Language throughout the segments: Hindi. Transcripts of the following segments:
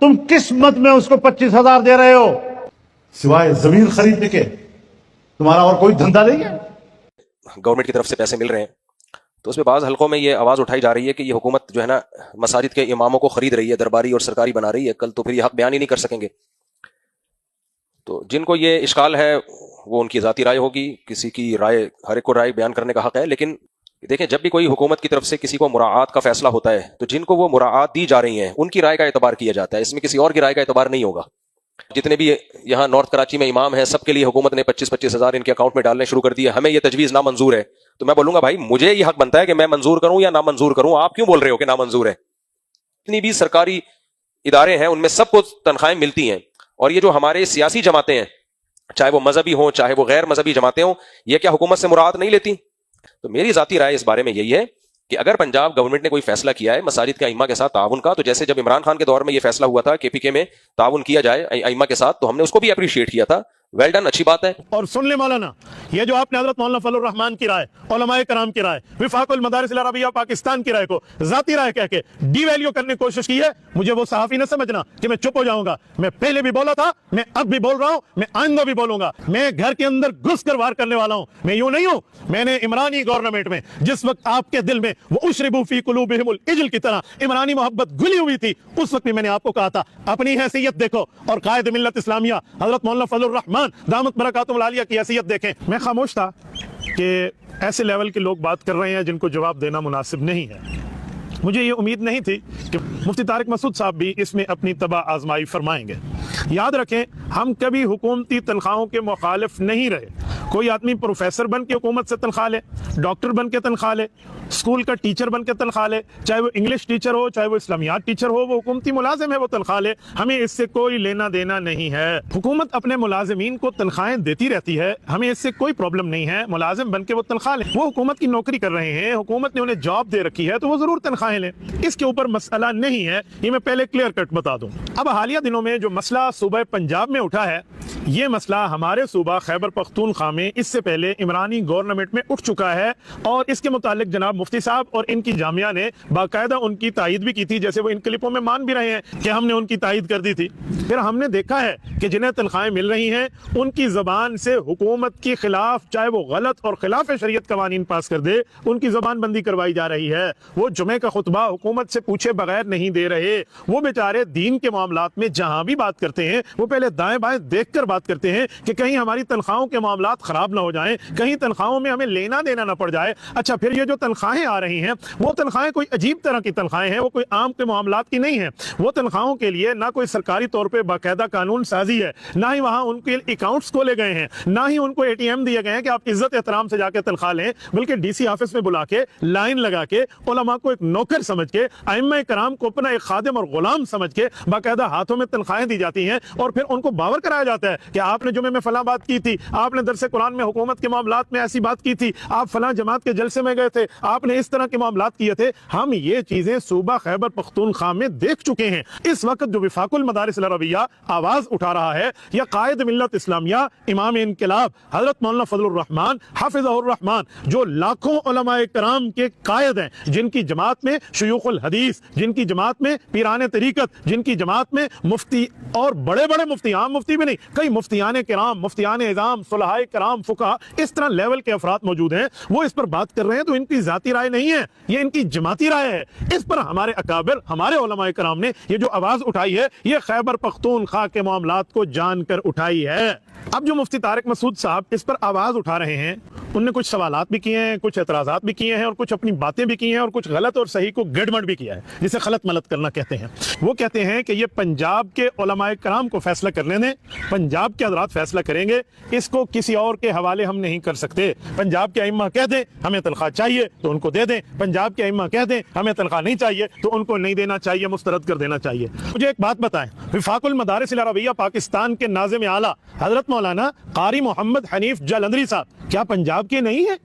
तुम किस मत में उसको 25,000 दे रहे हो? सिवाय जमीन खरीदने के तुम्हारा और कोई धंधा नहीं है? गवर्नमेंट की तरफ से पैसे मिल रहे हैं, तो उसमें बाज़ हलकों में ये आवाज़ उठाई जा रही है कि ये हुकूमत जो है ना मसाजिद के इमामों को खरीद रही है, दरबारी और सरकारी बना रही है। कल तो फिर ये हक बयान ही नहीं कर सकेंगे। तो जिनको ये इश्काल है वो उनकी ज़ाती राय होगी, किसी की राय, हर एक को राय बयान करने का हक है। लेकिन देखें, जब भी कोई हुकूमत की तरफ से किसी को मुराआत का फैसला होता है तो जिनको वो मुराआत दी जा रही है उनकी राय का एतबार किया जाता है, इसमें किसी और की राय का एतबार नहीं होगा। जितने भी यहाँ नॉर्थ कराची में इमाम हैं, सबके लिए हुकूमत ने 25-25 हज़ार इनके अकाउंट में डालने शुरू कर दिए। हमें ये तजवीज़ ना मंजूर है, तो मैं बोलूंगा भाई मुझे ये हक बनता है कि मैं मंजूर करूं या ना मंजूर करूं। आप क्यों बोल रहे हो कि ना मंजूर है? जितनी भी सरकारी इदारे हैं उनमें सबको तनख्वाहें मिलती हैं, और ये जो हमारे सियासी जमातें हैं, चाहे वो मजहबी हों चाहे वो गैर मजहबी जमातें हों, ये क्या हुकूमत से मुराद नहीं लेती? तो मेरी जाती राय इस बारे में यही है कि अगर पंजाब गवर्नमेंट ने कोई फैसला किया है मसाजिद के अइम्मा के साथ ताउन का, तो जैसे जब इमरान खान के दौर में यह फैसला हुआ था केपीके में ताउन किया जाए अइम्मा के साथ, तो हमने उसको भी अप्रिशिएट किया था। वेल डन, अच्छी बात है। और सुन ले मौलाना, ये जो आपने हजरत मौलाना फजलुर रहमान की राय, उलमाए कराम की राय, विफाकुल मदारिस अल अरबिया पाकिस्तान की राय को जाती राय कह के डीवैल्यू करने की कोशिश की है, मुझे वो सहाफी न समझना कि मैं चुप हो जाऊंगा। मैं पहले भी बोला था, मैं अब भी बोल रहा हूं, मैं आइंदा भी बोलूंगा। मैं घर के अंदर घुस कर वार करने वाला हूं, मैं यूं नहीं हूं। मैंने इमरानी गवर्नमेंट में जिस वक्त आपके दिल में वो उशरिबू फी कुलूबिहिमुल इजल की तरह इमरानी मोहब्बत घुली हुई थी, उस वक्त भी मैंने आपको कहा था अपनी हैसियत देखो, और कायद मिल्लत इस्लामिया हजरत मौलाना फजलुर रहमान दामत बरकातुहुल आलिया की हैसियत देखें। मैं खामोश था कि ऐसे लेवल के लोग बात कर रहे हैं जिनको जवाब देना मुनासिब नहीं है। मुझे ये उम्मीद नहीं थी कि मुफ्ती तारिक मसूद साहब भी इसमें अपनी तबाह आजमाई फरमाएंगे। याद रखें, हम कभी हुकूमती तनख्वाहों के मुखालिफ नहीं रहे। कोई आदमी प्रोफेसर बन के हुकूमत से तनख्वाह ले, डॉक्टर बन के तनख्वाह ले, स्कूल का टीचर बन के तनख्वाह ले, चाहे वो इंग्लिश टीचर हो चाहे वो इस्लामियात टीचर हो, वो हुकूमती मुलाजिम है, वो तनख्वाह ले, हमें इससे कोई लेना देना नहीं है। हुकूमत अपने मुलाजिमीन को तनख्वाहें देती रहती है, हमें इससे कोई प्रॉब्लम नहीं है। मुलाजिम बन के वो तनख्वाह ले, वो हुकूमत की नौकरी कर रहे हैं, हुकूमत ने उन्हें जॉब दे रखी है, तो वो जरूर तनख्वाहें लें, इसके ऊपर मसला नहीं है। ये मैं पहले क्लियर कट बता दूं। अब हालिया दिनों में जो मसला सूबा पंजाब में उठा है, ये मसला हमारे सूबा खैबर पख्तूनख्वा में इससे पहले इमरानी गवर्नमेंट में उठ चुका है, और इसके मुतालिक जनाब मुफ्ती साहब और इनकी जामिया ने बाकायदा उनकी तायद भी की थी, जैसे वो इन क्लिपों में मान भी रहे हैं कि हमने उनकी तायद कर दी थी। फिर हमने देखा है कि जिन्हें तनख्वाहें मिल रही हैं उनकी जबान से हुकूमत के खिलाफ, चाहे वो गलत और खिलाफ शरीयत कवानीन पास कर दे, उनकी जबान बंदी करवाई जा रही है। वो जुमे का खुतबा हुकूमत से पूछे बगैर नहीं दे रहे। वो बेचारे दीन के मामलात में जहां भी बात करते हैं वो पहले दाएं बाएं देख कर बात करते हैं कि कहीं हमारी तनख्वाहों के मामलात खराब ना हो जाएं, कहीं तनख्वाहों में हमें लेना देना ना पड़ जाए। अच्छा, फिर ये जो तनख्वाहें आ रही हैं वो तनख्वाहें कोई अजीब तरह की तनख्वाहें हैं, वो कोई आम के मामलात की नहीं है। वो तनख्वाहों के लिए ना कोई सरकारी तौर पर बाकायदा कानून साजी है, ना ही वहां उनके अकाउंट्स खोले गए हैं, ना ही उनको ATM दिए गए हैं कि आप इज्जत एहतराम से जाके तनख्वाह लें, बल्कि DC ऑफिस में बुला के लाइन लगा के उलमा को एक नौकर समझ के, अइम्मा कराम को अपना एक खादिम और गुलाम समझ के बाकायदा हाथों में तनख्वाहें दी जाती हैं, और फिर उनको बावर कराया जाता है कि आपने जुमे में फलां बात की थी, आपने दरसे कुरान में हुकूमत के मामलात में ऐसी बात की थी, आप फलां जमात के जलसे में गए थे, आपने इस तरह के मामलात किए थे। हम ये चीजें सूबा खैबर पख्तूनख्वा में देख चुके हैं। इस वक्त जो विफाकुल मदारिस अल अरबिया आवाज उठा रहा है, या कायद मिल्लत इस्लामिया इमाम इनकलाब हजरत मौलाना फजलुर रहमान हाफिज़हुर रहमान, जो लाखों उलमाए कराम के कायद हैं, जिनकी जमात में शुयूखुल हदीस, जिनकी जमात में पीराने तरीकत, जिनकी जमात में मुफ्ती और बड़े बड़े मुफ्ती, आम मुफ्ती भी नहीं, कई मुफ्तियाने किराम, मुफ्तियाने इज़ाम, सुलहाए कराम, फुका, इस तरह लेवल के अफराद मौजूद हैं, वो इस पर बात कर रहे हैं। तो इनकी जाती राय नहीं है, ये इनकी जमाती राय है। इस पर हमारे अकाबिर, हमारे उलमाए कराम ने ये जो आवाज उठाई है, ये खैबर पख्तूनख्वा के मामलात को जानकर उठाई है। अब जो मुफ्ती तारिक मसूद साहब इस पर आवाज उठा रहे हैं, उनने कुछ सवालात भी किए हैं, कुछ एतराजात भी किए हैं, और कुछ अपनी बातें भी की हैं, और कुछ गलत और सही को गड़बड़ भी किया है, जिसे खलत मलत करना कहते हैं। वो कहते हैं कि ये पंजाब के उलमाए कराम को फैसला करने दें, पंजाब के हज़रात फैसला करेंगे, इसको किसी और के हवाले हम नहीं कर सकते। पंजाब के अइम्मा कह दें हमें तनख्वाह चाहिए तो उनको दे दें, पंजाब के अइम्मा कह दें हमें तनख्वाह नहीं चाहिए तो उनको नहीं देना चाहिए, मुस्तरद कर देना चाहिए। मुझे एक बात बताएं, विफाकुल मदारिस अल अरबिया पाकिस्तान के नाज़िम आला हजरत मौलाना कारी मोहम्मद हनीफ जालंधरी साहब क्या पंजाब के नहीं है?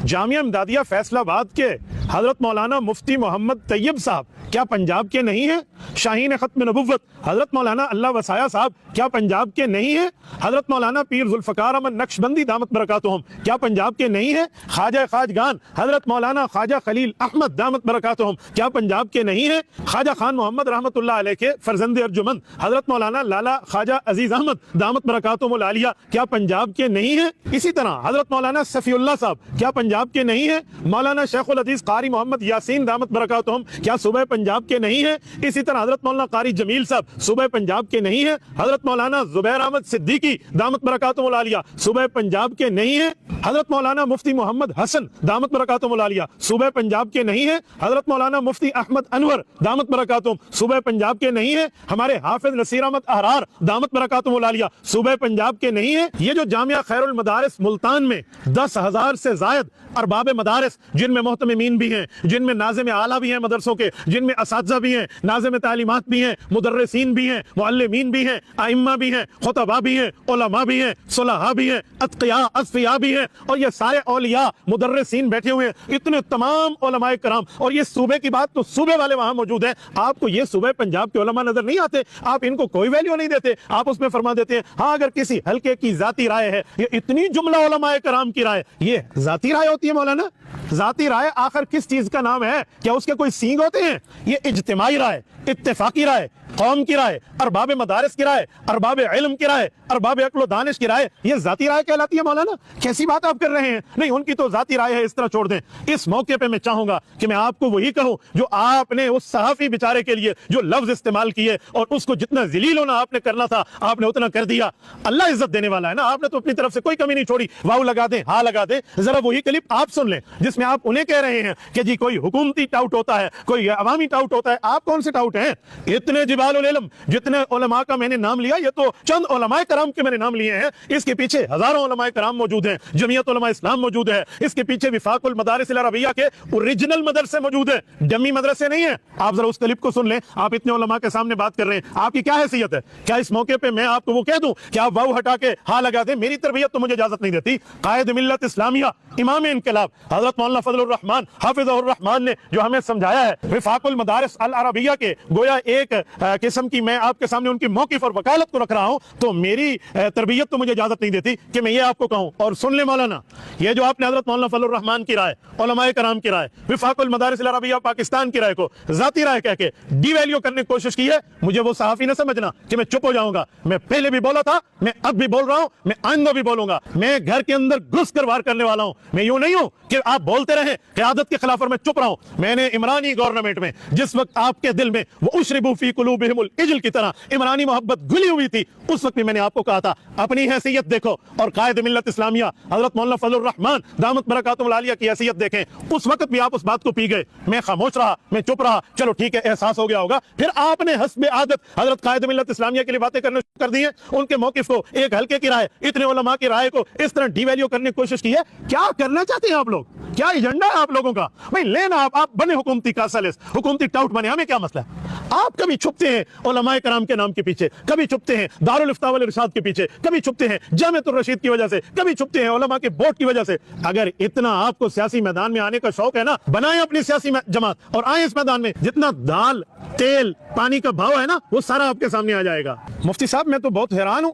जामिया इमदादिया फैसलाबाद के हजरत मौलाना मुफ्ती मोहम्मद तैयब साहब क्या पंजाब के नहीं है? शाहीन खत्म नबुव्वत हजरत मौलाना अल्लाह वसाया साहब क्या पंजाब के नहीं है? हजरत मौलाना पीर जुल्फकार अहमद नक्शबंदी दामत बरकातुहुम क्या पंजाब के नहीं है? ख्वाजा खाजगान हजरत मौलाना ख्वाजा खलील अहमद दामत बरकातुहुम क्या पंजाब के नहीं है? ख्वाजा खान मोहम्मद रहमतुल्लाह अलैह के फरजंद अर्जुमंद हजरत मौलाना लाला ख्वाजा अजीज अहमद दामत बरकातुहुमुल आलिया क्या पंजाब के नहीं है? इसी तरह हजरत मौलाना सफीउल्लाह साहब क्या पंजाब के नहीं है? मौलाना शेखुल हदीस कारी मोहम्मद यासीन दामत बरकातुहुम क्या सूबे पंजाब के नहीं है? इसी तरह हजरत मौलाना कारी जमील साहब सूबे पंजाब के नहीं है? हजरत मौलाना जुबैर अहमद सिद्दीकी दामत बरकातुहुमुल आलिया सूबे पंजाब के नहीं है? हजरत मौलाना मुफ्ती मोहम्मद हसन दामत बरकातुहुमुल आलिया सूबे पंजाब के नहीं है? हजरत मौलाना मुफ्ती अहमद अनवर दामत बरकातुहुम सूबे पंजाब के नहीं है? हमारे हाफिज नसीर अहमद अहरार दामत बरकातुहुमुल आलिया सूबे पंजाब के नहीं है? ये जो जामिया खैरुल मदारिस मुल्तान में 10,000 से जायद अरबाब मदारिस जिनमें मोहतमिमीन भी हैं, जिनमें नाज़िम आला भी हैं मदरसों के, जिनमें असातिज़ा भी हैं, नाज़िम तालीमात भी हैं, मुदर्रिसीन भी हैं, मुअल्लिमीन भी हैं, आइम्मा भी हैं, खुतबा भी हैं, उलमा भी हैं, सुलहा भी हैं, अत्क़िया अस्फ़िया भी हैं, और ये सारे औलिया मुदर्रिसीन बैठे हुए हैं, इतने तमाम उलमाए कराम। और ये सूबे की बात तो सूबे वाले वहां मौजूद हैं। आपको ये सूबे पंजाब के उलमा नजर नहीं आते? आप इनको कोई वैल्यू नहीं देते। आप उसमें फरमा देते हैं हाँ अगर किसी हल्के की जाती राय है, ये इतनी जुमला उलमाए कराम की राय, ये जाती राय होती है मौलाना? जाती राय आखिर किस चीज का नाम है? क्या उसके कोई सींग होते हैं? ये इज्तिमाई राय, इत्तेफाकी राय, कौम की राय, अरबाब मदारिस की राय, अरबाब इल्म की राय, अरबाब अक्ल दानिश की राय, ये जाती राय कहलाती है मौलाना? कैसी बात आप कर रहे हैं? नहीं, उनकी तो जाती राय है, इस तरह छोड़ दें। इस मौके पे मैं चाहूंगा कि मैं आपको वही कहूं जो आपने उस सहाफी बेचारे के लिए जो लफ्ज इस्तेमाल किए और उसको जितना जलील होना आपने करना था आपने उतना कर दिया। अल्लाह इज्जत देने वाला है ना, आपने तो अपनी तरफ से कोई कमी नहीं छोड़ी। वाव लगा दें, हाँ लगा दें। जरा वही क्लिप आप सुन लें जिसमें आप उन्हें कह रहे हैं कि जी कोई हुकूमती टाउट होता है, कोई अवामी टाउट होता है। आप कौन से टाउट हैं? इतने जिबालुल इल्म जितने उलमा का मैंने नाम लिया, ये तो चंद उलमाए कराम के मैंने नाम लिए हैं। इसके पीछे हजारों उलमाए कराम मौजूद हैं, जमीयत उलमा इस्लाम मौजूद है, इसके पीछे विफाकुल मदारिस अल अरबिया के ओरिजिनल मदरसे मौजूद है, डमी मदरसे नहीं है। आप जरा उस क्लिप को सुन लें। आप इतने उलमा के सामने बात कर रहे हैं, आपकी क्या हैसियत है? क्या इस मौके पे मैं आपको वो कह दूं कि आप वाव हटा के हाँ लगा दें? मेरी तरबियत तो मुझे इजाजत नहीं देती। कायद मिल्लत इस्लामिया, इमाम इनकलाब हजरत मौलाना फजलुर रहमान हाफिज़ुर रहमान ने जो हमें समझाया है विफाकुल मदारिस अल अरबिया के, गोया एक किस्म की मैं आपके सामने उनकी मौकिफ और वकालत को रख रहा हूं, तो मेरी तरबियत तो मुझे इजाजत नहीं देती कि मैं ये आपको कहूं। और सुन ले मौलाना, ये जो आपने हजरत मौलाना फजलुर रहमान की राय, उलमाए कराम की राय, विफाकुल मदारिस अल अरबिया पाकिस्तान की राय को जाती राय कह के डीवैल्यू करने की कोशिश की है, मुझे वो सहाफी न समझना कि मैं चुप हो जाऊंगा। मैं पहले भी बोला था, मैं अब भी बोल रहा हूं, मैं आइंदा भी बोलूंगा। मैं घर के अंदर घुस कर वार करने वाला हूं। मैं यूं नहीं हूं कि आप बोलते रहे क़यादत के खिलाफ और मैं चुप रहा हूं। मैंने इमरानी गवर्नमेंट में जिस वक्त आपके दिल में वो उशरिबू फी कुलूबिहिमुल इज्ल की तरह इमरानी मोहब्बत घुली हुई थी, उस वक्त भी मैंने आपको कहा था अपनी हैसियत देखो और कायद मिल्लत इस्लामिया हजरत मौलाना फजलुर रहमान दामत बरकातुहुल आलिया की हैसियत देखें। उस वक्त भी आप उस बात को पी गए। मैं खामोश रहा, मैं चुप रहा, चलो ठीक है एहसास हो गया होगा। फिर आपने हस्बे आदत हजरत कायद मिल्लत इस्लामिया के लिए बातें करने शुरू कर दी है। उनके मौकिफ को, एक हल्के की राय, इतने उलमा की राय को इस तरह डीवैल्यू करने की कोशिश की है। क्या करना चाहते हैं आप लोग? क्या एजेंडा है आप लोगों का? भाई लेना, आप बने हुकूमती कासलिस, हुकूमती टाउट बने, हमें क्या मसला है? आप कभी छुपते हैं उलमाए कराम के नाम के पीछे, कभी छुपते हैं दारुल इफ्ता वल इरशाद के पीछे, कभी छुपते हैं जामिअतुर रशीद की वजह से, कभी छुपते हैं उलमा के बोर्ड की वजह से। अगर इतना आपको सियासी मैदान में आने का शौक है ना, बनाएं अपनी सियासी जमात और आए इस मैदान में। जितना दाल तेल पानी का भाव है ना, वो सारा आपके सामने आ जाएगा। मुफ्ती साहब मैं तो बहुत हैरान हूं,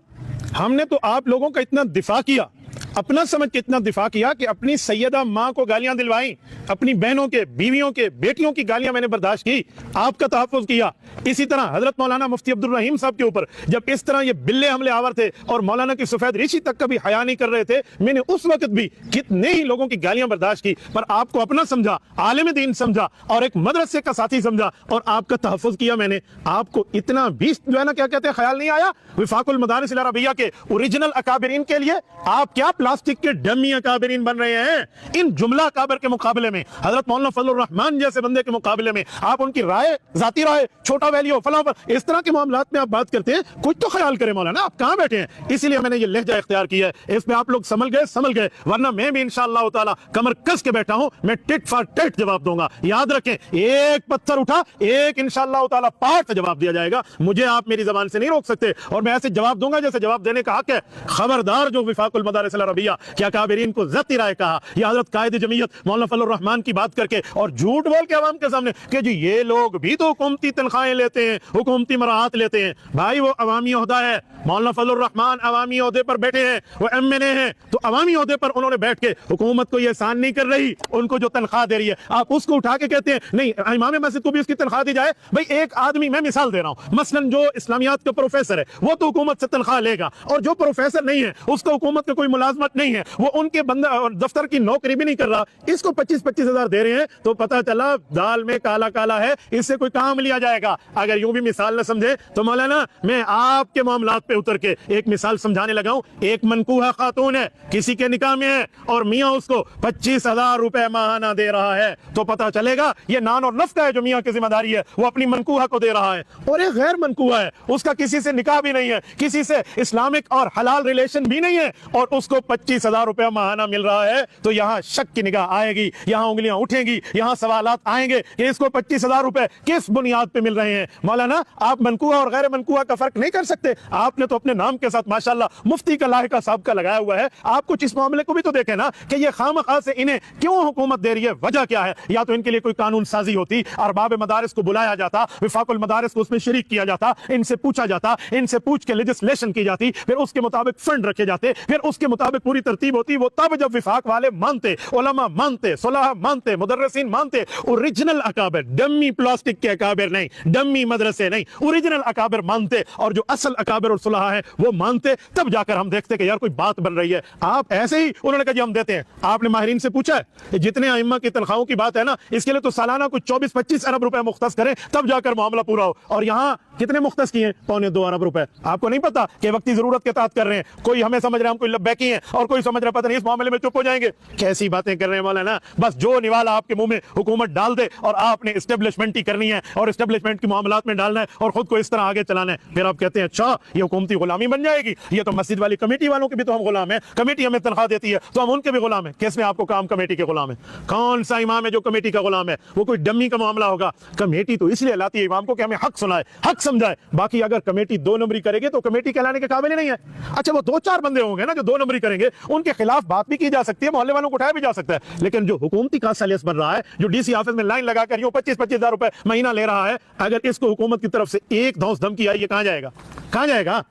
हमने तो आप लोगों का इतना दिफा किया, अपना समझ के इतना दिफा किया कि अपनी सैयदा माँ को गालियां दिलवाई, अपनी बहनों के, बीवियों के, बेटियों की गालियां मैंने बर्दाश्त की, आपका तहफ़्फ़ुज़ किया। इसी तरह हजरत मौलाना मुफ्ती अब्दुल रहीम साहब के ऊपर जब इस तरह ये बिल्ले हमले आवर थे और मौलाना की सफेद ऋषि तक कभी हया नहीं कर रहे थे, मैंने उस वक्त भी कितने ही लोगों की गालियां बर्दाश्त की, पर आपको अपना समझा, आलिम दीन समझा और एक मदरसे का साथी समझा और आपका तहफ़्फ़ुज़ किया मैंने। आपको इतना भी जो है ना क्या कहते हैं ख्याल नहीं आया विफाकुल मदारिस अल अरबिया के ओरिजिनल अकाबिरीन के लिए? आप क्या प्लास्टिक के डमी अकाबिरीन बन रहे हैं इन जुमला अकाबिर के मुकाबले में? हजरत मौलाना फजलुर रहमान जैसे बंदे के मुकाबले में आप उनकी राय, जाती राय, छोटा वैल्यू फलां पर इस तरह के मामलात में आप बात करते हैं। कुछ तो ख्याल करें मौलाना, आप कहां बैठे हैं? इसीलिए मैंने ये लहजा इख्तियार किया है। इसमें आप लोग संभल गए, वरना मैं भी इंशाअल्लाह ताला कमर कस के बैठा हूं, मैं टिट फॉर टेट जवाब दूंगा। याद रखें, एक पत्थर उठा, एक इंशाअल्लाह ताला पहाड़ से जवाब दिया जाएगा। मुझे आप मेरी जबान से नहीं रोक सकते और मैं ऐसे जवाब दूंगा जैसे जवाब देने का हक है। खबरदार जो विफाकुल मदारिस अल अरबिया अरबिया क्या काबिरीन को ज़ाती राय कहा, या हजरत कायद जमीयत मौलाना फजलुर रहमान की बात करके और झूठ बोल के अवाम के सामने कि जी ये लोग भी तो हुकूमती तनख्वाहें लेते हैं, हुकूमती मराहत लेते हैं। भाई वो अवामी ओहदा है, मौलाना फजलुर रहमान अवामी ओहदे पर बैठे हैं, वो MNA हैं, तो अवामी ओहदे पर उन्होंने बैठ के हुकूमत को ये एहसान नहीं कर रही, उनको जो तनख्वाह दे रही है आप उसको उठा के कहते हैं नहीं इमाम मस्जिद को भी उसकी तनख्वाह दी जाए। भाई एक आदमी, मैं मिसाल दे रहा हूं, मसलन जो इस्लामियात का प्रोफेसर है वो तो हुकूमत से तनख्वाह लेगा, और जो प्रोफेसर नहीं है उसको हुकूमत का कोई मुलाजमत नहीं है, वो उनके बंदा और दफ्तर की नौकरी भी नहीं कर रहा, इसको 25-25 हजार दे रहे हैं, तो पता चला दाल में काला काला है, इससे कोई काम लिया जाएगा। अगर यूं भी मिसाल न समझे तो मौलाना मैं आपके मामलात पे उतर के एक मिसाल समझाने लगा हूं। एक मनकूहा खातून है, किसी के निकाह में है, और मियां उसको 25,000 रुपए माहाना दे रहा है, तो पता चलेगा ये नान और नफ्का है जो मियां की जिम्मेदारी है, वो अपनी मनकूहा को दे रहा है। और एक गैर मनकूहा है, उसका किसी से निकाह भी नहीं है, किसी से इस्लामिक और हलाल रिलेशन भी नहीं है, और उसको 25,000 रुपया माहाना मिल रहा है, तो यहाँ शक की निगाह आएगी, यहाँ उंगलियां उठेंगी, यहाँ सवालात आएंगे कि इसको 25,000 रुपए किस बुनियाद पे मिल रहे हैं। मौलाना आप मनकूहा और गैर मनकूहा का फर्क नहीं कर सकते, आपने तो अपने नाम के साथ माशाल्लाह मुफ्ती का लाहिका साहब का लगाया हुआ है, आप कुछ इस मामले को भी तो देखें ना कि ये खामखा से इन्हें क्यों हुकूमत दे रही है, वजह क्या है। या तो इनके लिए कोई कानून साजी होती, अरबाब मदारिस को बुलाया जाता, विफाकुल मदारिस को उसमें शरीक किया जाता, इनसे पूछा जाता, इनसे पूछ के लेजिस्लेशन की जाती, फिर उसके मुताबिक फंड रखे जाते, फिर उसके मुताबिक पूरी तरतीब होती, वो तब जब विफाक वाले मानते, उलमा मानते, सुलहा मानते, मुदर्रिसीन मानते, ओरिजिनल अकाबिर, डम्मी प्लास्टिक के अकाबिर नहीं, डम्मी मदरसे नहीं, ओरिजिनल अकाबिर मानते, और जो असल अकाबिर और सुलहा है वो मानते, तब जाकर हम देखते कि यार कोई बात बन रही है। आप ऐसे ही उन्होंने कहा जी हम देते हैं, आपने माहिरीन से पूछा है जितने अइम्मा की तनख्वाहों की बात है ना, इसके लिए तो सालाना कुछ 24-25 अरब रुपए मुख्तस करें, तब जाकर मामला पूरा हो, और यहाँ कितने मुख्तस किए, 2.25 अरब रुपए। आपको नहीं पता कि वक्ती जरूरत के तहत कर रहे हैं, कोई हमें समझ रहे हैं हम कोई लब्बैकी हैं, और कोई समझ रहा पता नहीं इस मामले में चुप हो जाएंगे। कैसी बातें कर रहे हैं मौलाना, बस जो निवाला आपके मुंह में हुकूमत डाल दे और आपने एस्टेब्लिशमेंट ही करनी है और एस्टेब्लिशमेंट की मामलात में डालना है और खुद को इस तरह आगे चलाना है, फिर आप कहते हैं अच्छा ये हुकूमती गुलामी बन जाएगी, ये तो मस्जिद वाली कमेटी वालों के भी तो हम गुलाम है, कमेटी हमें तनख्वाह देती है तो हम उनके भी गुलाम है। किसने आपको काम कमेटी के गुलाम है? कौन सा इमाम है जो कमेटी का गुलाम है? वो कोई डम्मी का मामला होगा। कमेटी तो इसलिए लाती है इमाम को कि हमें हक सुनाए, हक समझाए, बाकी अगर कमेटी 2 नंबरी करेगी तो कमेटी कहलाने के काबिल ही नहीं है। अच्छा वो 2-4 बंदे होंगे ना जो 2 नंबरी करेंगे, उनके खिलाफ बात भी की जा सकती है, मोहल्ले वालों को उठाया भी जा सकता है, लेकिन जो हुकूमती का सलियस बन रहा है, जो डीसी ऑफिस में लाइन लगाकर यूं 25-25 हजार रुपए महीना ले रहा है, अगर इसको हुकूमत की तरफ से एक धौंस धमकी आई, ये कहां जाएगा? कहां जाएगा?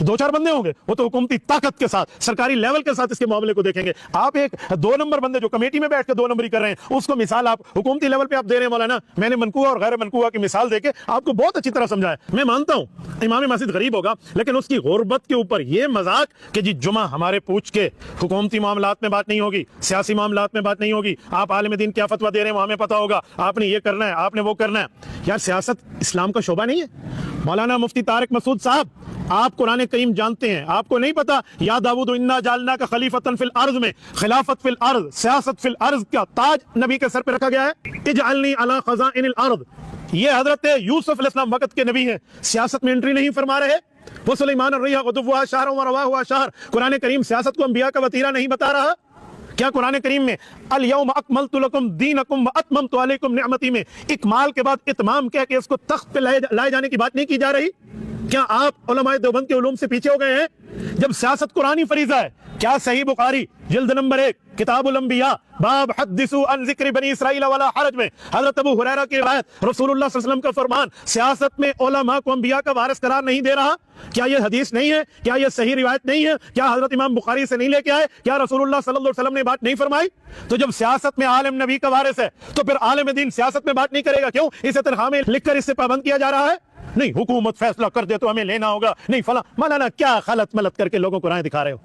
2-4 बंदे होंगे, वो तो हुकूमती ताकत के साथ, सरकारी लेवल के साथ इसके मामले को देखेंगे। आप एक 2 नंबर बंदे जो कमेटी में बैठ के 2 नंबरी कर रहे हैं, उसको मिसाल आप हुकूमती लेवल पे आप दे रहे हैं। मौलाना मैंने मनकूहा और गैर मनकूहा की मिसाल देके आपको बहुत अच्छी तरह समझाया। मैं मानता हूं इमाम मस्जिद गरीब होगा, लेकिन उसकी गुर्बत के ऊपर ये मजाक कि जी जुमा हमारे पूछ के हुकूमती मामलात में बात नहीं होगी, सियासी मामलात में बात नहीं होगी, आप आलिम दीन क्या फतवा दे रहे हैं वो हमें पता होगा, आपने ये करना है, आपने वो करना है। यार सियासत इस्लाम का शोबा नहीं है। मौलाना मुफ्ती तारिक मसूद साहब, आप कुरान करीम जानते हैं, आपको नहीं पता या दाऊद इन्ना जालना का खलीफतन फिल अर्ज में खिलाफत फिल अर्ज, सियासत फिल अर्ज का ताज नबी के सर पे रखा गया है। इजअलनी अला खज़ाइनिल अर्ज, ये हजरत यूसुफ अलैहिस्सलाम वक्त के नबी हैं, सियासत में एंट्री नहीं फरमा रहे। वो सुलेमान अर्रिया गुदुव्वा शहर व रवाहुआ शहर, कुरान करीम सियासत को अंबिया का वतीरा नहीं बता रहा। क्या कुरान करीम में अल यौम अकमलतु लकुम दीनकुम व अतममतु अलैकुम निअमती में इकमाल के बाद इतमाम कह के इसको तख्त पे लाए जाने की बात नहीं की जा रही? क्या आप उलमाए देवबंद के उलूम से पीछे हो गए हैं? जब सियासत कुरानी फरीजा है, क्या सही बुखारी जिल्द नंबर 1 किताबुल अंबिया बाब हद्दिसु अन ज़िक्र बनी इसराइल वला हरज में हजरत अबू हुरैरा की रिवायत, रसूलुल्लाह सल्लल्लाहु अलैहि वसल्लम का फरमान, सियासत में उलमा को अंबिया का वारिस करार नहीं दे रहा। क्या ये हदीस नहीं है? क्या ये सही रिवायत नहीं है? क्या हजरत इमाम बुखारी से नहीं लेके आए? क्या रसूलुल्लाह सल्लल्लाहु अलैहि वसल्लम ने बात नहीं फरमाई? तो जब सियासत में आलिम नबी का वारिस है, तो फिर आलिम दीन सियासत में बात नहीं करेगा क्यों? इसे तनख्वाह में लिखकर इससे पाबंद किया जा रहा है। नहीं हुकूमत फैसला कर दे तो हमें लेना होगा, नहीं फला। मौलाना क्या गलत मलत करके लोगों को राय दिखा रहे हो?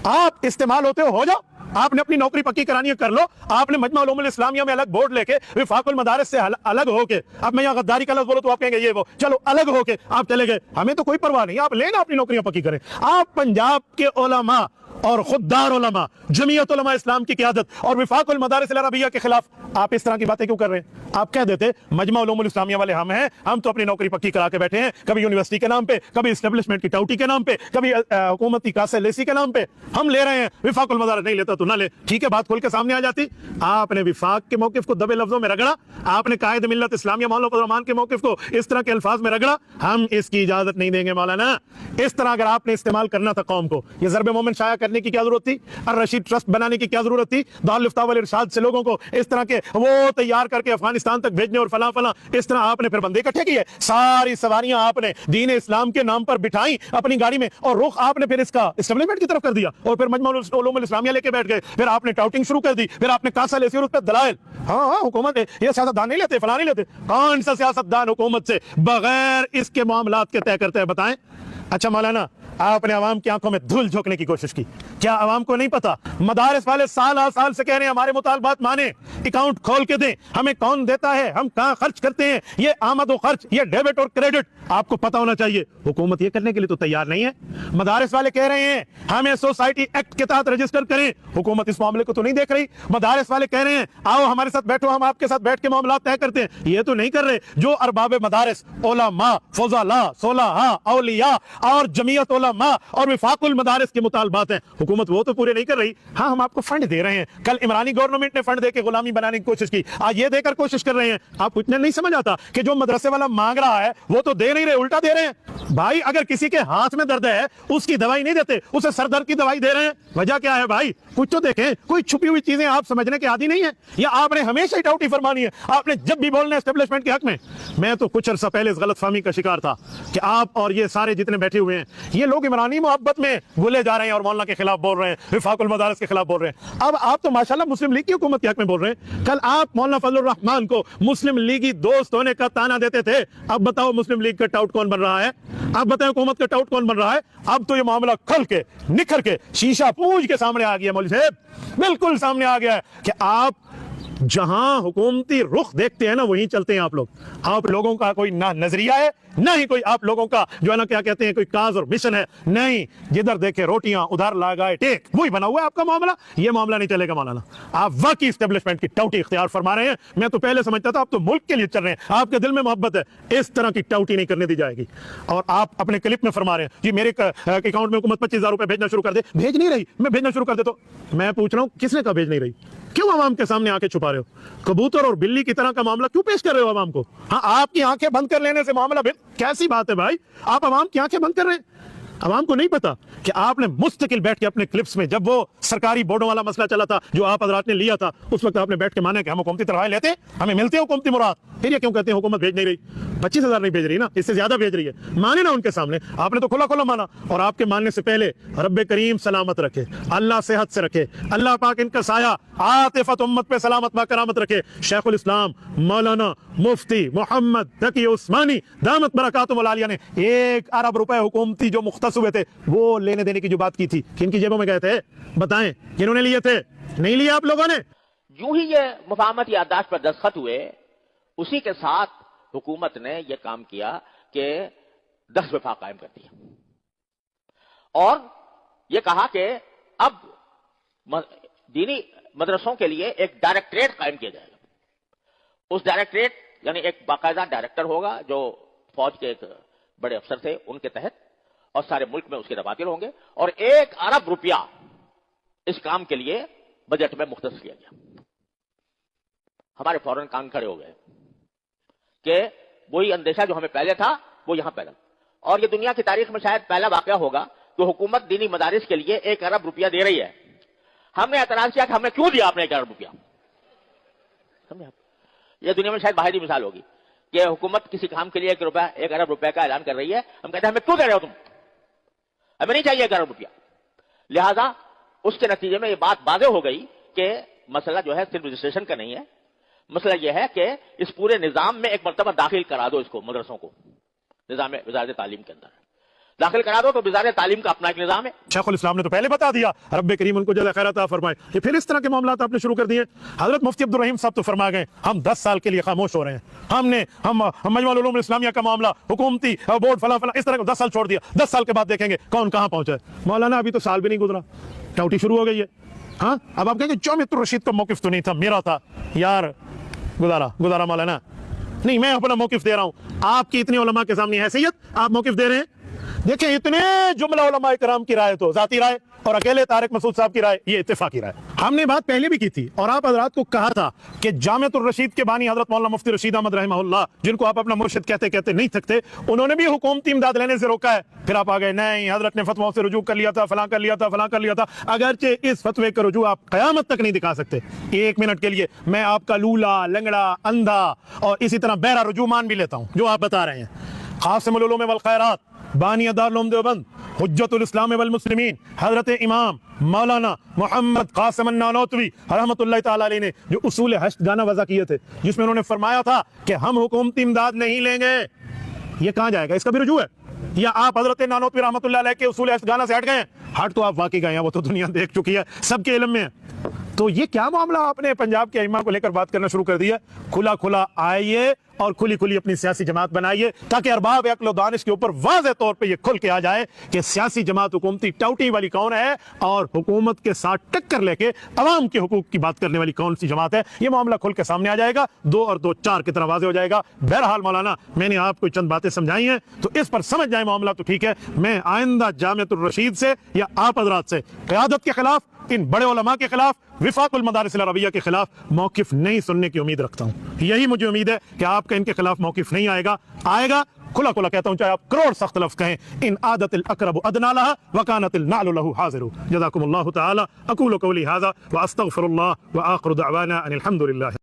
आप इस्तेमाल होते हो जाओ, आपने अपनी नौकरी पक्की करानी है कर लो। आपने मजमा उलूमुल इस्लामिया में अलग बोर्ड लेके विफाकुल मदारिस से अलग होके, अब मैं यहाँ गद्दारी का लफ्ज़ बोलो तो आप कहेंगे ये वो, चलो अलग होके आप चले गए, हमें तो कोई परवाह नहीं, आप लेना अपनी नौकरियां पक्की करें। आप पंजाब के उलमा और खुददार उलमा, जमीयत उलमा इस्लाम की क़यादत और विफाकुल मदारिस अल-अरबिया के खिलाफ आप इस तरह की बातें क्यों कर रहे हैं? आप कह देते मजमा उलूमुल इस्लामिया वाले हम हैं, हम तो अपनी नौकरी पक्की करा के बैठे हैं, कभी यूनिवर्सिटी के नाम पे, कभी एस्टेब्लिशमेंट की टाउटी के नाम पे, कभी हुकूमती कासे लेसी के नाम पे हम ले रहे हैं, विफाकुल मदारिस नहीं लेता तो ना ले। ठीक है, बात खोल के सामने आ जाती। आपने विफाक के मौकिफ को दबे लफ्जों में रगड़ा, आपने कायद मिल्लत इस्लामिया मौलाना फजल रहमान के मौकिफ को इस तरह के अल्फाज में रगड़ा। हम इसकी इजाजत नहीं देंगे मौलाना। इस तरह अगर आपने इस्तेमाल करना था कौम को, ये ज़रब मोमिन शाया करने की क्या जरूरत थी? अर रशीद ट्रस्ट बनाने की क्या जरूरत थी? दारुल इफ्ता वल इरशाद से लोगों को इस तरह के वो तैयार करके अफगानिस्तान तक भेजने और फला फला इस तरह आपने फिर बंदे इकट्ठे किए, सारी सवारियां आपने दीन इस्लाम के नाम पर बिठाई अपनी गाड़ी में और रुख आपने फिर इसका एस्टेब्लिशमेंट की तरफ कर दिया और फिर मजमा उलूमुल इस्लामिया लेके बैठ गए, फिर आपने टाउटिंग शुरू कर दी, फिर आपने कासा लेसी और उस पर दलाइल। हाँ, हुकूमत है, ये सियासतदान नहीं लेते, फला नहीं लेते। कौन सा सियासतदान हुकूमत से बगैर इसके मामलात के तय करते हैं, बताएं? अच्छा मौलाना, आपने आवाम की आंखों में धूल झोंकने की कोशिश की। क्या आवाम को नहीं पता? मदारिस वाले साल से कह रहे हैं हमारे मुतालबात माने, अकाउंट खोल के दें। हमें कौन देता है, हम कहां खर्च करते हैं, ये आमद और खर्च, ये डेबिट और क्रेडिट आपको पता होना चाहिए। हुकूमत ये करने के लिए तो तैयार नहीं है। मदारिस वाले कह रहे हैं हमें सोसाइटी एक्ट के तहत रजिस्टर करें, हुकूमत इस मामले को तो नहीं देख रही। मदारिस वाले कह रहे हैं आओ हमारे साथ बैठो, हम आपके साथ बैठ के मामला तय करते हैं, ये तो नहीं कर रहे। जो अरबाब मदारिस, उलमा, फुज़ला, सुलहा, औलिया और जमीयत उलमा और विफाकुल मदारिस के मुतालबात हैं, हुकूमत वो तो पूरे नहीं कर रही। हाँ, हम आपको फंड दे रहे हैं। कल इमरानी गवर्नमेंट ने फंड देकर गुलामी बनाने की कोशिश की, आज ये देकर कोशिश कर रहे हैं। आपको इतना नहीं समझ आता कि जो मदरसे वाला मांग रहा है वो तो दे नहीं रहे, उल्टा दे रहे हैं। भाई अगर किसी के हाथ में दर्द है उसकी दवाई नहीं देते, उसे सर दर्द की दवाई दे रहे हैं। वजह क्या है भाई? कुछ तो देखें, कोई छुपी हुई चीजें आप समझने के आदी नहीं है, या आपने हमेशा ही टाउटी फरमानी है? आपने जब भी बोलना एस्टेब्लिशमेंट के हक में, मैं तो कुछ अर्सा पहले इस गलतफहमी का शिकार था कि आप और ये सारे जितने बैठे हुए हैं ये लोग इमरानी मोहब्बत में भूले जा रहे हैं और मौलाना के खिलाफ बोल रहे हैं, विफाकुल मदारिस के खिलाफ बोल रहे हैं। अब आप तो माशाल्लाह मुस्लिम लीग की हुकूमत के हक में बोल रहे हैं। कल आप मौलाना फजलुर रहमान को मुस्लिम लीगी दोस्त होने का ताना देते थे, अब बताओ मुस्लिम लीग का टाउट कौन बन रहा है? अब बताओ हुकूमत का टाउट कौन बन रहा है? अब तो ये मामला खुल के निखर के शीशा पूंछ के सामने आ गया मौलवी साहब, बिल्कुल सामने आ गया है कि आप जहां हुकूमती रुख देखते हैं ना वहीं चलते हैं आप लोग। आप लोगों का कोई ना नजरिया है ना ही कोई आप लोगों का जो है ना क्या कहते हैं कोई काज और मिशन है, नहीं। जिधर देखे रोटियां उधर लगाए टेक, वही बना हुआ है आपका मामला। ये मामला नहीं चलेगा मौलाना, आप वाकई एस्टेब्लिशमेंट की टाउटी इख्तियार फरमा रहे हैं। मैं तो पहले समझता था आप तो मुल्क के लिए चल रहे हैं, आपके दिल में मोहब्बत है, इस तरह की टाउटी नहीं करने दी जाएगी। और आप अपने क्लिप में फरमा रहे हैं जी मेरे अकाउंट में हुकूमत 25,000 रुपए भेजना शुरू कर दे। भेज नहीं रही, मैं भेजना शुरू कर दे तो मैं पूछ रहा हूं किसने कहा भेज नहीं रही? क्यों आवाम के सामने आंखें छुपा रहे हो? कबूतर और बिल्ली की तरह का मामला क्यों पेश कर रहे हो आवाम को? हाँ, आपकी आंखें बंद कर लेने से मामला कैसी बात है भाई? आप आवाम की आंखें बंद कर रहे हैं। आवाम को नहीं पता कि आपने मुस्तकिल बैठ के अपने क्लिप्स में, जब वो सरकारी बोर्डों वाला मसला चला था जो आप हजरात ने लिया था, उस वक्त आपने बैठ के माने कि हम हुकूमती तनख्वाहें लेते, हमें मिलते हैं हुकूमती मुराद, फिर ये क्यों कहते हैं हुकूमत भेज नहीं रही? 25,000 नहीं भेज रही ना, इससे ज्यादा भेज रही है। माने ना उनके सामने, आपने तो खुला खुला माना। और आपके मानने से पहले रब्बे करीम सलामत रखे, अल्लाह सेहत से रखे, अल्लाह पाक इनका साया आतिफत उम्मत पे सलामत व करामत रखे। शेखुल इस्लाम मौलाना मुफ्ती मोहम्मद तकी उस्मानी दामत बरकातुहुल आलिया ने 1 अरब रुपए हुकूमती जो मुख्तस हुए थे वो लेने देने की जो बात की थी, किनकी जेबों में गए थे? बताएं, किन्होंने लिए थे? नहीं लिए आप लोगों ने। यूं ही ये मुफाहमत याददाश्त पर दस्तखत हुए, उसी के साथ हुकूमत ने यह काम किया कि 10 वफाक कायम कर दिए और यह कहा कि अब दीनी मदरसों के लिए एक डायरेक्टरेट कायम किया जाएगा। उस डायरेक्टरेट यानी एक बाकायदा डायरेक्टर होगा जो फौज के एक बड़े अफसर थे उनके तहत, और सारे मुल्क में उसके दफातर होंगे, और 1 अरब रुपया इस काम के लिए बजट में मुख्तस किया गया। हमारे फौरन कान खड़े हो गए कि वही अंदेशा जो हमें पहले था वो यहां पैदा, और ये दुनिया की तारीख में शायद पहला वाकया होगा कि हुकूमत दीनी मदारिस के लिए 1 अरब रुपया दे रही है। हमने एतराज किया कि हमने क्यों दिया आपने 1 अरब रुपया? यह दुनिया में शायद बाहरी मिसाल होगी कि हुकूमत किसी काम के लिए 1 अरब रुपए का ऐलान कर रही है, हम कहते हैं हमें क्यों दे रहे हो तुम, हमें नहीं चाहिए 1 अरब रुपया। लिहाजा उसके नतीजे में यह बात वाज़ेह हो गई कि मसला जो है सिर्फ रजिस्ट्रेशन का नहीं है, मसला यह है कि इस पूरे निजाम में एक मरतबा दाखिल करा दो इसको, मदरसों को निजाम वज़ारत तालीम के अंदर दाखिल करा दो, तो वज़ारत तालीम का अपना एक निजाम है। शेखुल इस्लाम ने तो पहले बता दिया, रब्बे करीम उनको जज़ा खैर अता फरमाए। ये फिर इस तरह के मामलात आपने शुरू कर दिए। हजरत मुफ्ती अब्दुल रहीम साहब तो फरमा गए हम 10 साल के लिए खामोश हो रहे हैं, हम मजमा उलूम इस्लामिया का मामला, हुकूमती बोर्ड फला फला, इस तरह का 10 साल छोड़ दिया। 10 साल के बाद देखेंगे कौन कहां पहुंचा है। मौलाना अभी तो साल भी नहीं गुजरा, टाउटी शुरू हो गई है। हाँ, अब आप कहेंगे चौमित्र रशीद का मौकिफ तो नहीं था, मेरा था। यार गुजारा मौलाना नहीं, मैं अपना मौकिफ दे रहा हूं। आपकी इतनी उलमा के सामने हैसियत, आप मौकिफ दे रहे हैं। देखें इतने जुमला उलमा इकराम की राय तो जाती राय और अकेले तारिक मसूद साहब की राय ये इत्तेफाकी राय। हमने बात पहले भी की थी और आप हजरात को कहा था कि जामिअतुर रशीद के बानी हजरत मौलाना मुफ्ती रशीद अहमद रहमहुल्लाह, जिनको आप अपना मुर्शिद कहते कहते नहीं थकते, उन्होंने भी हुकूमती इमदाद लेने से रोका है। फिर आप आ गए नहीं हजरत ने फतवा से रुजू कर लिया था, फलां कर लिया था, फलां कर लिया था। अगरचे इस फतवे का रुजू आप कयामत तक नहीं दिखा सकते। एक मिनट के लिए मैं आपका लूला, लंगड़ा, अंधा और इसी तरह बहरा रुजू मान भी लेता हूं जो आप बता रहे हैं। कासिमुल उलूम वल खैरात, बानी दारुल उलूम देवबंद, हुज्जतुल इस्लाम वल मुस्लिमीन, हजरत इमाम मौलाना मोहम्मद कासिम नानोतवी रहमतुल्लाह तआला अलैहि ने जो उसूल हश्र गाना वज़ा किए थे, जिसमें उन्होंने फरमाया था कि हम हुकूमती इमदाद नहीं लेंगे, ये कहां जाएगा? इसका भी रुजू है? या आप हजरत नानोतवी रहमतुल्लाह अलैहि के उसूल हश्र गाना से हट गए हैं? हट तो आप वाकई गए हैं, वो तो दुनिया देख चुकी है, सबके इल्म में है। तो ये क्या मामला आपने पंजाब के इमाम को लेकर बात करना शुरू कर दिया? खुला खुला आइए और खुली खुली अपनी सियासी जमात बनाइए ताकि अरबाब अक्ल दानिश के ऊपर वाज़ेह तौर पे ये खुल के आ जाए कि सियासी जमात हुकूमती टाउटी वाली कौन है और हुकूमत के साथ टक्कर लेके अवाम के हुकूक की बात करने वाली कौन सी जमात है। ये मामला खुल के सामने आ जाएगा, 2 और 2 4 की तरह वाज़ेह हो जाएगा। बहरहाल मौलाना, मैंने आपको चंद बातें समझाई हैं तो इस पर समझ जाए मामला तो ठीक है। मैं आइंदा जामिअतुर रशीद से या आप हजरात से क़यादत के खिलाफ, इन बड़े उलमा के खिलाफ, विफाकुल मदारिस अल अरबिया के खिलाफ मौकिफ नहीं सुनने की उम्मीद रखता हूं। यही मुझे उम्मीद है कि आपका इनके खिलाफ मौकिफ नहीं आएगा। खुला खुला कहता हूं, चाहे आप करोड़ सख्त लफ्ज़ कहें, इन आदतिल अक़रबु अदना लहा व कानतिल नालु लहु हाज़िरु। जज़ाकुमुल्लाहु तआला। अक़ूलु क़ौली हाज़ा व अस्तग़फिरुल्लाह व आख़िरु दअवाना अनिल हम्दुलिल्लाह।